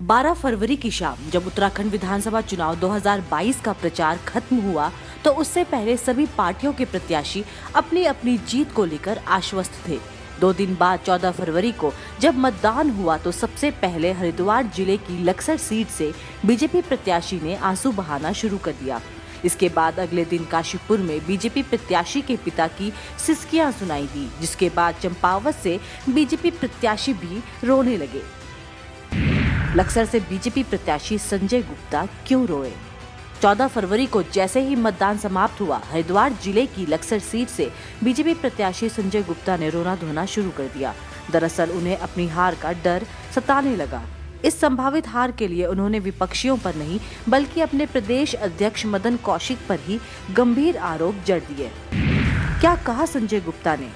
12 फरवरी की शाम जब उत्तराखंड विधानसभा चुनाव 2022 का प्रचार खत्म हुआ तो उससे पहले सभी पार्टियों के प्रत्याशी अपनी अपनी जीत को लेकर आश्वस्त थे। 2 दिन बाद 14 फरवरी को जब मतदान हुआ तो सबसे पहले हरिद्वार जिले की लक्सर सीट से बीजेपी प्रत्याशी ने आंसू बहाना शुरू कर दिया। इसके बाद अगले दिन काशीपुर में बीजेपी प्रत्याशी के पिता की सिसकियां सुनाई दी, जिसके बाद चंपावत से बीजेपी प्रत्याशी भी रोने लगे। लक्सर से बीजेपी प्रत्याशी संजय गुप्ता क्यों रोए? 14 फरवरी को जैसे ही मतदान समाप्त हुआ, हरिद्वार जिले की लक्सर सीट से बीजेपी प्रत्याशी संजय गुप्ता ने रोना धोना शुरू कर दिया। दरअसल उन्हें अपनी हार का डर सताने लगा। इस संभावित हार के लिए उन्होंने विपक्षियों पर नहीं बल्कि अपने प्रदेश अध्यक्ष मदन कौशिक पर ही गंभीर आरोप जड़ दिए। क्या कहा संजय गुप्ता ने?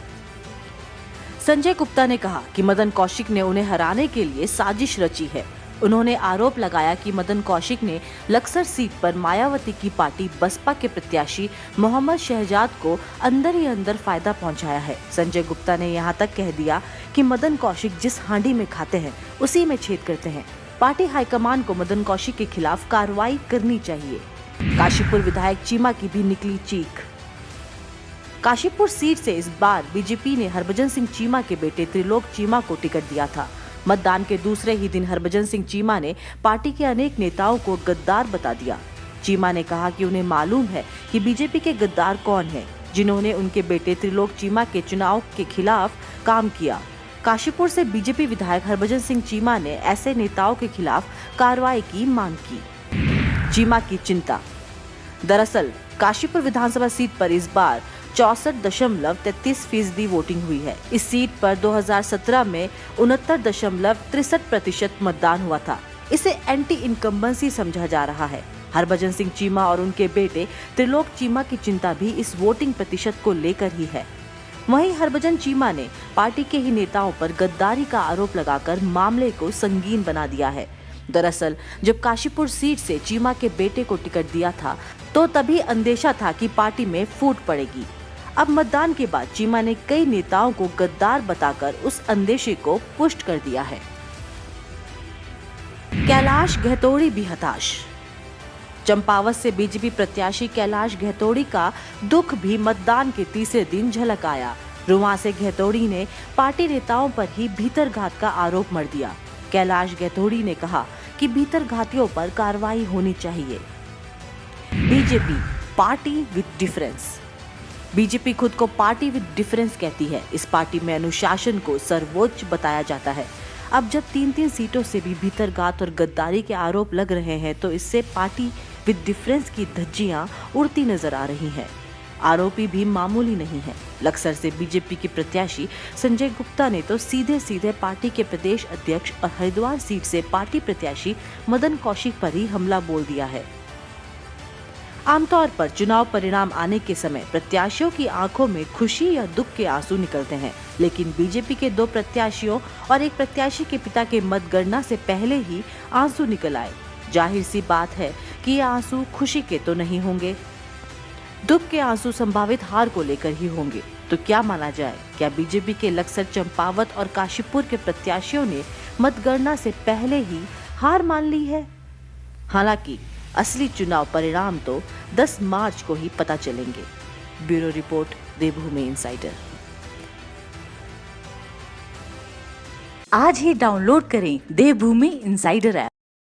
संजय गुप्ता ने कहा कि मदन कौशिक ने उन्हें हराने के लिए साजिश रची है। उन्होंने आरोप लगाया कि मदन कौशिक ने लक्सर सीट पर मायावती की पार्टी बसपा के प्रत्याशी मोहम्मद शहजाद को अंदर ही अंदर फायदा पहुंचाया है। संजय गुप्ता ने यहां तक कह दिया कि मदन कौशिक जिस हांडी में खाते हैं उसी में छेद करते हैं। पार्टी हाईकमान को मदन कौशिक के खिलाफ कार्रवाई करनी चाहिए। काशीपुर विधायक चीमा की भी निकली चीख। काशीपुर सीट से इस बार बीजेपी ने हरभजन सिंह चीमा के बेटे त्रिलोक चीमा को टिकट दिया था। मतदान के दूसरे ही दिन हरभजन सिंह चीमा ने पार्टी के अनेक नेताओं को गद्दार बता दिया। चीमा ने कहा कि उन्हें मालूम है कि बीजेपी के गद्दार कौन हैं, जिन्होंने उनके बेटे त्रिलोक चीमा के चुनाव के खिलाफ काम किया। काशीपुर से बीजेपी विधायक हरभजन सिंह चीमा ने ऐसे नेताओं के खिलाफ कार्रवाई की मांग की। चीमा की चिंता। दरअसल काशीपुर विधानसभा सीट पर इस बार 64.33% वोटिंग हुई है। इस सीट पर 2017 में 69.63% मतदान हुआ था। इसे एंटी इनकम्बेंसी समझा जा रहा है। हरभजन सिंह चीमा और उनके बेटे त्रिलोक चीमा की चिंता भी इस वोटिंग प्रतिशत को लेकर ही है। वहीं हरभजन चीमा ने पार्टी के ही नेताओं पर गद्दारी का आरोप लगाकर मामले को संगीन बना दिया है। दरअसल जब काशीपुर सीट से चीमा के बेटे को टिकट दिया था तो तभी अंदेशा था कि पार्टी में फूट पड़ेगी। अब मतदान के बाद चीमा ने कई नेताओं को गद्दार बताकर उस अंदेशे को पुष्ट कर दिया है। कैलाश गहतोड़ी भी हताश। चंपावत से बीजेपी प्रत्याशी कैलाश गहतोड़ी का दुख भी मतदान के तीसरे दिन झलक आया। रुआ से गहतोड़ी ने पार्टी नेताओं पर ही भीतरघात का आरोप मढ़ दिया। कैलाश गहतोड़ी ने कहा कि भीतरघातियों पर कार्रवाई होनी चाहिए। BJP party with difference. BJP खुद को पार्टी विद डिफरेंस कहती है। इस पार्टी में अनुशासन को सर्वोच्च बताया जाता है। अब जब 3-3 सीटों से भी भीतरघात और गद्दारी के आरोप लग रहे हैं तो इससे पार्टी विद डिफरेंस की धज्जियां उड़ती नजर आ रही हैं। आरोपी भी मामूली नहीं है। लक्सर से बीजेपी के प्रत्याशी संजय गुप्ता ने तो सीधे सीधे पार्टी के प्रदेश अध्यक्ष और हरिद्वार सीट से पार्टी प्रत्याशी मदन कौशिक पर ही हमला बोल दिया है। आमतौर पर चुनाव परिणाम आने के समय प्रत्याशियों की आंखों में खुशी या दुख के आंसू निकलते हैं, लेकिन बीजेपी के 2 प्रत्याशियों और एक प्रत्याशी के पिता के मतगणना से पहले ही आंसू निकल आए। जाहिर सी बात है कि ये आंसू खुशी के तो नहीं होंगे, दुख के आंसू संभावित हार को लेकर ही होंगे। तो क्या माना जाए, क्या बीजेपी के लक्सर, चंपावत और काशीपुर के प्रत्याशियों ने मतगणना से पहले ही हार मान ली है? हालांकि असली चुनाव परिणाम तो 10 मार्च को ही पता चलेंगे। ब्यूरो रिपोर्ट, देवभूमि इनसाइडर। आज ही डाउनलोड करें देवभूमि इनसाइडर ऐप।